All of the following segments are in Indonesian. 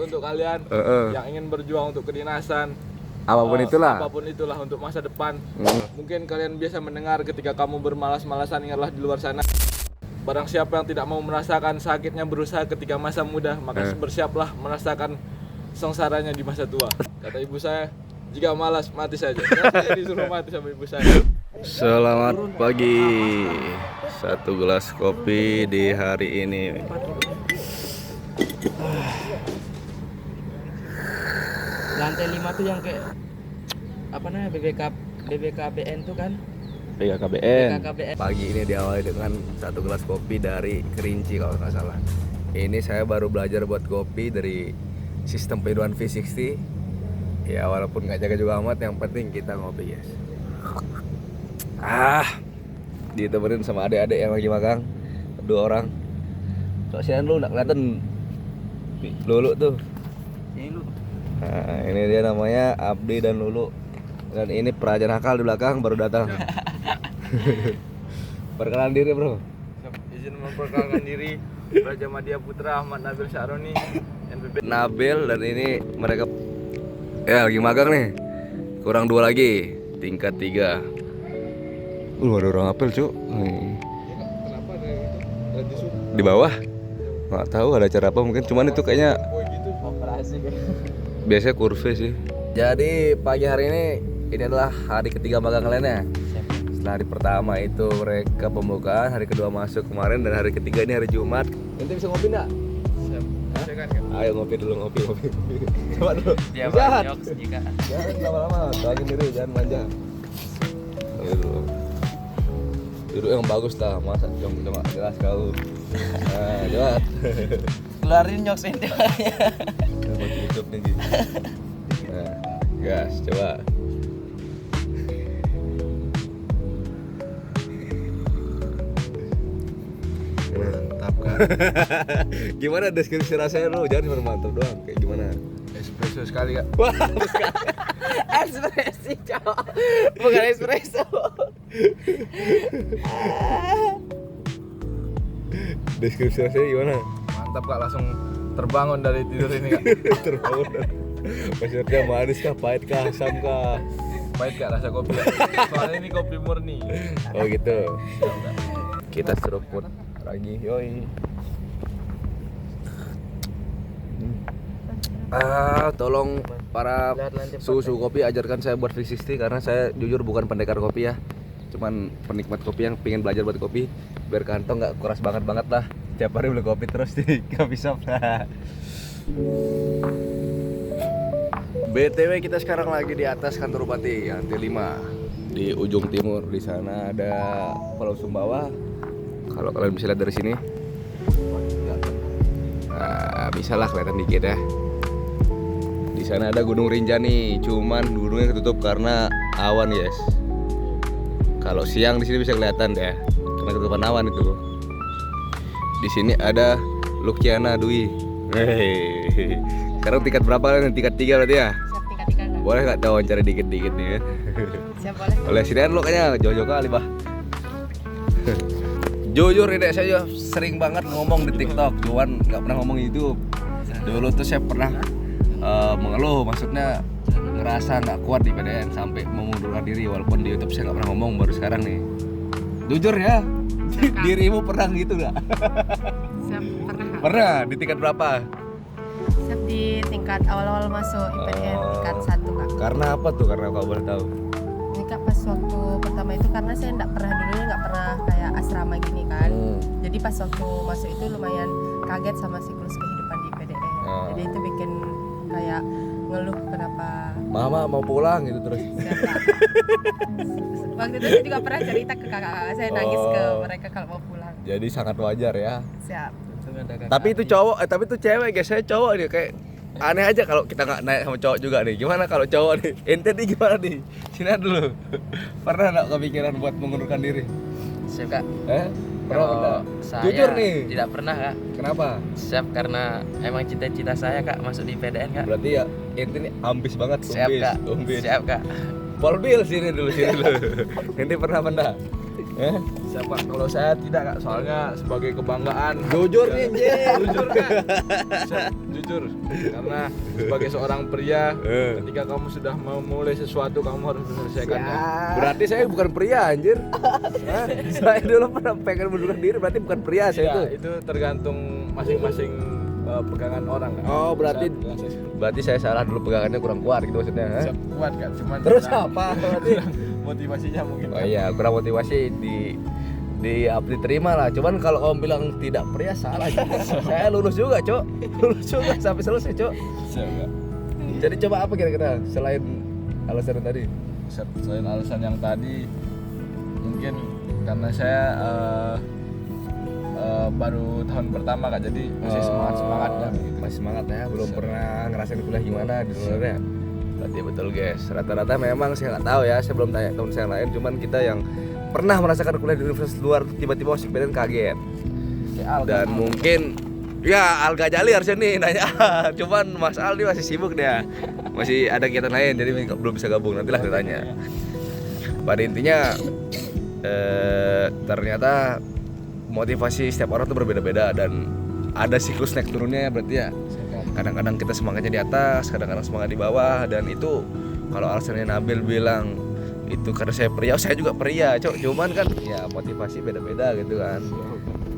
untuk kalian yang ingin berjuang untuk kedinasan. Apapun itulah untuk masa depan. Mungkin kalian biasa mendengar ketika kamu bermalas-malasan, ingatlah di luar sana. Barang siapa yang tidak mau merasakan sakitnya berusaha ketika masa muda, maka bersiaplah merasakan sengsaranya di masa tua. Kata ibu saya, jika malas mati saja. Saya disuruh mati sama ibu saya. Selamat pagi. 1 gelas kopi di hari ini. Lantai 5 tuh yang kayak apa namanya BBKBN tuh kan? BKKBN. Pagi ini diawali dengan 1 gelas kopi dari Kerinci kalau nggak salah. Ini saya baru belajar buat kopi dari sistem P2 V60. Ya walaupun nggak jaga juga amat, yang penting kita ngopi guys. Ditemenin sama adik-adik yang lagi magang 2 orang. Soalnya lu nggak kelihatan Lulu tuh. Nah, ini dia namanya Abdi dan Lulu. Dan ini peraja nakal di belakang baru datang. Perkenalan diri bro. Izin memperkenalkan diri, Raja Madya Putra Ahmad Nabil Syaroni, NPP. Nabil dan ini mereka ya lagi magang nih. Kurang 2 lagi, tingkat 3. Ada orang apel cuk. Kenapa ada itu? Di bawah. Nggak tahu ada acara apa, mungkin cuman itu kayaknya Operasi kan. biasanya kurve sih. Jadi pagi hari ini adalah hari ketiga magang kalian ya. Setelah hari pertama itu mereka pembukaan, hari kedua masuk kemarin, dan hari ketiga ini hari Jumat. Nanti bisa ngopi nggak? Siap. Ayo ngopi dulu, ngopi. Coba dulu. Dia Jahat. jokes juga. Jangan lama-lama, tangin diri, jangan manja. Duduk yang bagus dah, masa cuma jelas kau. Nah, coba. Keluarin jokes itu. Buat YouTube nih gitu. Nah, gas, coba. Mantap kan. Gimana deskripsi rasanya lu? Jangan cuma mantap doang, kayak gimana? Espresso sekali kak. Wah, Ekspresi cowok. Bukan espresso. deskripsi rasanya gimana? Mantap kak, langsung terbangun dari tidur ini kak. Terbangun. Maksudnya manis kah, pahit kah, asam kah? Pahit kak rasa kopi. Soalnya ini kopi murni. Oh gitu. Kita seruput lagi, yoi. Tolong para susu kopi ajarkan saya buat V60 karena saya jujur bukan pendekar kopi ya. Cuman penikmat kopi yang pengen belajar buat kopi biar kantong nggak kuras banget lah. Tiap hari beli kopi terus di coffee shop. BTW kita sekarang lagi di atas kantor bupati lantai 5 di ujung timur. Di sana ada Pulau Sumbawa. Kalau kalian bisa lihat dari sini, bisa lah kelihatan dikit ya. Di sana ada Gunung Rinjani, cuman gunungnya ketutup karena awan guys. Kalau siang di sini bisa kelihatan ya, karena ketutupan awan itu. Di sini ada Lukiana Dwi. Sekarang tingkat berapa kalian? Tingkat 3 berarti ya? Siap tingkat 3 kan? Boleh nggak wawancara dikit-dikit nih ya? Siap boleh. Oleh sini lo kayaknya jauh-jauh kali bah. Jujur ini saya sering banget ngomong di TikTok, cuman nggak pernah ngomong YouTube. Dulu tuh saya pernah mengeluh, maksudnya ngerasa nggak kuat di PDN sampai mengundurkan diri, walaupun di YouTube saya nggak pernah ngomong, baru sekarang nih. Jujur ya, dirimu pernah gitu nggak? Siap, pernah. Pernah. Di tingkat berapa? Siap di tingkat awal-awal masuk IPDN tingkat 1 kak. Karena apa tuh? Karena kau boleh tahu. Ini kak pas waktu pertama itu karena saya dulunya nggak pernah kayak asrama gini kan. Jadi pas waktu masuk itu lumayan kaget sama siklus kehidupan di IPDN. Jadi itu bikin kayak ngeluh kenapa. Mama mau pulang gitu terus. Siap, Kak. Waktu itu saya juga pernah cerita ke kakak-kakak saya, nangis ke mereka kalau mau pulang. Jadi sangat wajar ya. Siap. Tapi itu cowok, tapi itu cewek guys. Saya cowok nih kayak aneh aja kalau kita nggak naik sama cowok juga nih. Gimana kalau cowok nih? Ente nih gimana nih? Sini dulu. Pernah nggak kepikiran buat mengundurkan diri? Siap kak. Pernah? Saya Jujur nih. tidak pernah kak. Kenapa? Siap karena emang cita-cita saya kak masuk di PDN kak. Berarti ya ente nih ambis banget. Siap kak. Umbis. Siap kak. Polbil sini dulu. Ente pernah? Siapa? Kalau saya tidak Kak, soalnya sebagai kebanggaan. Jujur nih anjir. Jujur Kak. Jujur. Karena sebagai seorang pria, ketika kamu sudah memulai sesuatu kamu harus menyelesaikannya. Berarti saya bukan pria anjir. Hah? Saya dulu pernah pengen mundurkan diri, berarti bukan pria saya Ya, itu. itu tergantung masing-masing pegangan orang Kak. Oh, berarti Saya- berarti saya salah dulu, pegangannya kurang kuat gitu maksudnya. Hah? siap kuat Kak, cuman Terus kurang- apa berarti? motivasinya mungkin. Oh iya, kurang motivasi diterima lah. Cuman kalau kamu bilang tidak pria salah juga. Saya lulus juga, Cok. Lulus juga sampai selesai, Cok. Siap Kak. Jadi coba apa kira-kira selain alasan tadi? Selain alasan yang tadi, mungkin karena saya baru tahun pertama Kak, jadi masih semangat kan gitu. Masih semangat ya, belum pernah ngerasain kuliah gimana di luarnya. Berarti betul guys. Rata-rata memang saya nggak tahu ya, saya belum tanya teman saya yang lain. Cuman kita yang pernah merasakan kuliah di universitas luar tiba-tiba masuk PTN kaget. Dan mungkin ya Al Ghazali harusnya nih nanya. Cuman Mas Al nih masih sibuk dia. Masih ada kegiatan lain jadi belum bisa gabung. Nantilah ditanya. Pada intinya ternyata motivasi setiap orang tuh berbeda-beda dan ada siklus naik turunnya berarti ya. Kadang-kadang kita semangatnya di atas, kadang-kadang semangat di bawah, dan itu kalau alasannya Nabil bilang itu karena saya pria, saya juga pria, Cok. Cuman kan ya motivasi beda-beda gitu kan.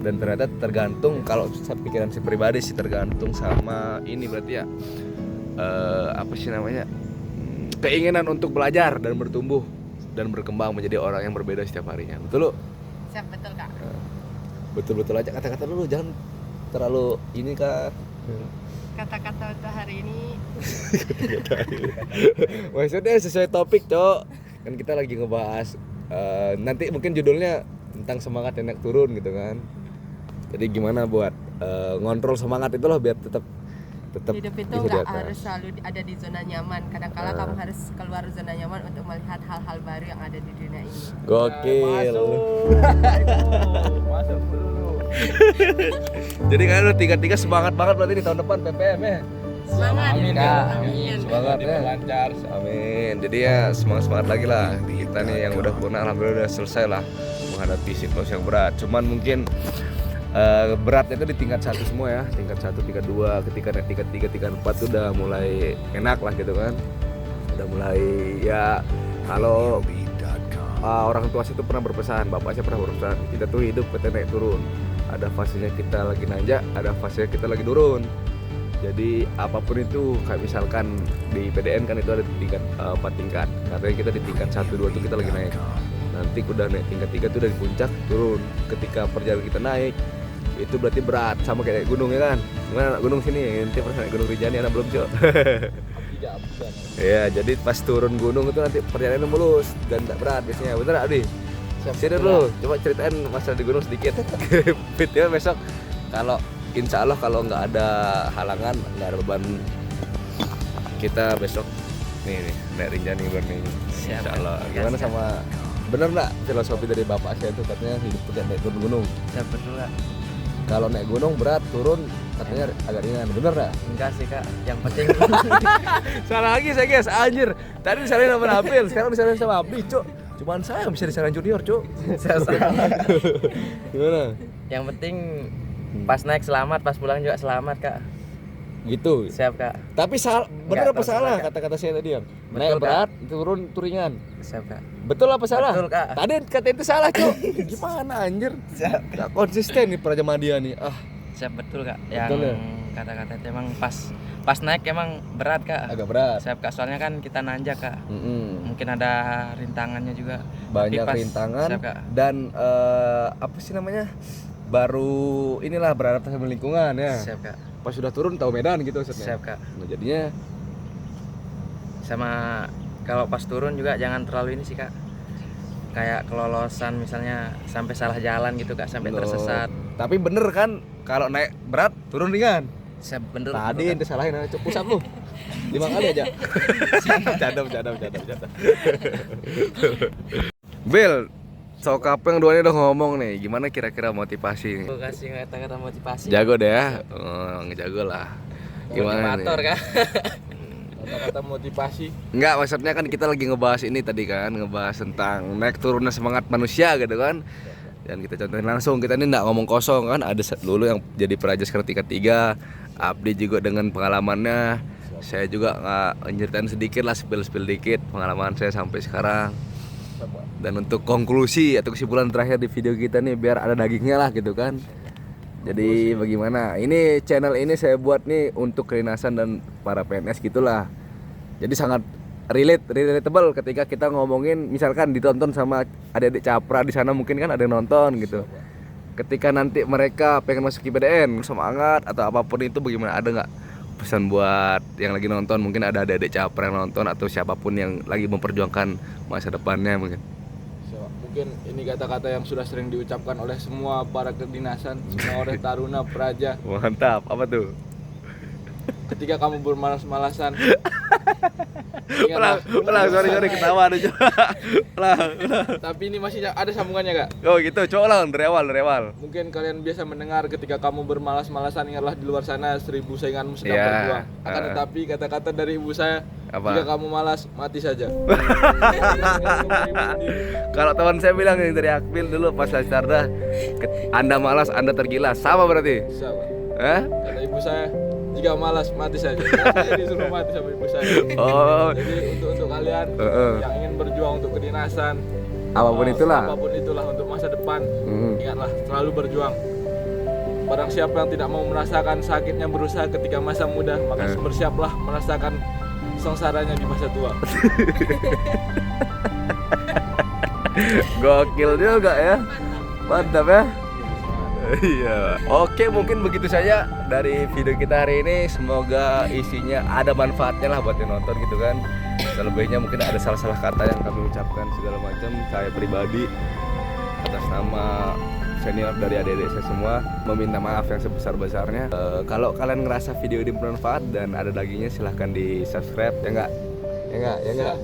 Dan ternyata tergantung, kalau pikiran si pribadi sih tergantung sama ini berarti ya apa sih namanya, keinginan untuk belajar dan bertumbuh dan berkembang menjadi orang yang berbeda setiap harinya. Betul lu? Siap, betul Kak. Betul-betul aja kata-kata lu, jangan terlalu ini Kak. Kata-kata untuk hari ini Maksudnya sesuai topik, Cok. Kan kita lagi ngebahas nanti mungkin judulnya tentang semangat yang naik turun gitu kan. Jadi gimana buat ngontrol semangat itu loh biar tetap hidup itu bisa di nggak atas. harus selalu ada di zona nyaman. Kadang-kala kamu harus keluar zona nyaman untuk melihat hal-hal baru yang ada di dunia ini. Gokil. Masuk dulu. Jadi kalian udah tiga semangat banget berarti di tahun depan PPM ya. Semangat. Amin, Kak. Amin. Semangat ya. Lancar. Amin. Jadi ya semangat lagi lah. Kita nih yang udah pernah alhamdulillah udah selesai lah menghadapi siklus yang berat. Cuman mungkin beratnya itu di tingkat 1 semua ya. Tingkat 1, tingkat 2, ketika naik tingkat 3, tingkat 4 tuh udah mulai enak lah gitu kan. Udah mulai ya kalau orang tua saya tuh pernah berpesan, bapak saya pernah berpesan, kita tuh hidup kita naik turun. Ada fasenya kita lagi nanjak, ada fasenya kita lagi turun. Jadi apapun itu, kayak misalkan di PDN kan itu ada tingkat 4 tingkat. Katanya kita di tingkat 1, 2 tuh kita lagi naik. Nanti udah naik tingkat 3 tuh udah di puncak turun. Ketika perjalanan kita naik, itu berarti berat sama kayak naik gunung ya kan. Gimana naik gunung sini? Nanti pernah naik gunung Rinjani anak belum, Cok? Ya, jadi pas turun gunung itu nanti perjalanannya mulus dan tak berat biasanya. Bener Adi? Sini dulu, coba ceritain masalah di gunung sedikit. Video besok kalau insya Allah kalau nggak ada halangan, nggak ada beban, kita besok nih naik Rinjani nih. Insya Allah. Gimana sama bener nggak filosofi dari bapak saya itu katanya hidup tidak naik turun gunung? Siap, betul Kak. Kalau naik gunung berat, turun katanya agak ringan. Bener nggak? Enggak sih Kak, yang penting Salah lagi saya guys, anjir. Tadi disalahin sama Nabil, sekarang disalahin sama Abdi, Cok. Cuman saya yang bisa disalahin junior, Cok. saya salah. Gimana? Yang penting pas naik selamat, pas pulang juga selamat Kak. Gitu. Siap Kak. Tapi bener apa tahu salah Kak. kata-kata saya tadi yang Betul, naik Kak. berat, turun ringan. Siap Kak. Betul apa salah? Betul, Kak. Tadi kata itu salah, Cok. Gimana anjir? Siap. Gak konsisten nih Praja Madya nih. Siap, betul Kak. Betul Yang ya? kata-kata itu emang pas naik emang berat Kak. Agak berat. Siap Kak, soalnya kan kita nanjak Kak. Mungkin ada rintangannya juga. Banyak Tapi pas- rintangan Siap Kak. dan apa sih namanya? Baru inilah beradaptasi sama lingkungan ya. Siap Kak. Pas sudah turun tahu medan gitu maksudnya. Siap Kak. Nah, jadinya Sama kalau pas turun juga jangan terlalu ini sih Kak. Kayak kelolosan misalnya sampai salah jalan gitu Kak, sampai Loh. tersesat. Tapi bener kan kalau naik berat turun ringan. Siap, bener. Tadi ente salahin aja pusat lu. 5 kali aja. Bercanda. Bill, Sokap yang dua ini udah ngomong nih, gimana kira-kira motivasi nih? Gue kasih kata-kata motivasi. Jago deh ya, ngejago lah. Gimana Motivator nih? Kak. Kata-kata motivasi. Enggak, maksudnya kan kita lagi ngebahas ini tadi kan, ngebahas tentang naik turunnya semangat manusia gitu kan. Dan kita contohin langsung, kita ini nggak ngomong kosong kan, ada dulu yang jadi Praja seketika 3, Abdi juga dengan pengalamannya, saya juga nggak nyeritain sedikit lah, spill dikit pengalaman saya sampai sekarang. Dan untuk konklusi atau kesimpulan terakhir di video kita nih, biar ada dagingnya lah gitu kan. Jadi bagaimana? Ini channel ini saya buat nih untuk kedinasan dan para PNS gitulah. Jadi sangat relatable ketika kita ngomongin, misalkan ditonton sama adik-adik Capra di sana, mungkin kan ada yang nonton gitu. Ketika nanti mereka pengen masuk IPDN, semangat atau apapun itu, bagaimana, ada nggak pesan buat yang lagi nonton? Mungkin ada adik-adik Capra yang nonton atau siapapun yang lagi memperjuangkan masa depannya mungkin. Mungkin ini kata-kata yang sudah sering diucapkan oleh semua para kedinasan, semua oleh Taruna Praja. Mantap, apa tuh? Ketika kamu bermalas-malasan, ulang, sorry ketawa aja. Ulang. Tapi ini masih ada sambungannya, Kak. Oh gitu, coba ulang dari awal. Mungkin kalian biasa mendengar ketika kamu bermalas-malasan, ingatlah di luar sana 1000 sainganmu sedang berjuang. Akan tetapi kata-kata dari ibu saya, apa? Jika kamu malas, mati saja. Kalau teman saya bilang yang dari Akbil dulu pas Sarda, Anda malas, Anda tergila. Sama berarti? Sama. Kata ibu saya, jika malas mati saja. Saya disuruh mati sama ibu saya. Oh. Jadi untuk kalian yang ingin berjuang untuk kedinasan, apapun itulah untuk masa depan, ingatlah selalu berjuang. Barang siapa yang tidak mau merasakan sakitnya berusaha ketika masa muda, maka bersiaplah merasakan sengsaranya di masa tua. Gokil juga ya. Mantap ya. Iya. Oke, mungkin begitu saja dari video kita hari ini. Semoga isinya ada manfaatnya lah buat yang nonton gitu kan. Selebihnya mungkin ada salah-salah kata yang kami ucapkan segala macam. Saya pribadi atas nama senior dari adik-adik saya semua meminta maaf yang sebesar-besarnya. Kalau kalian ngerasa video ini bermanfaat dan ada dagingnya, silahkan di subscribe ya enggak? Ya enggak.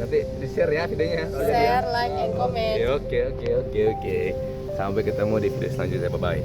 Nanti di share ya videonya. Share, like, and comment. Oke. Sampai ketemu di video selanjutnya. Bye bye.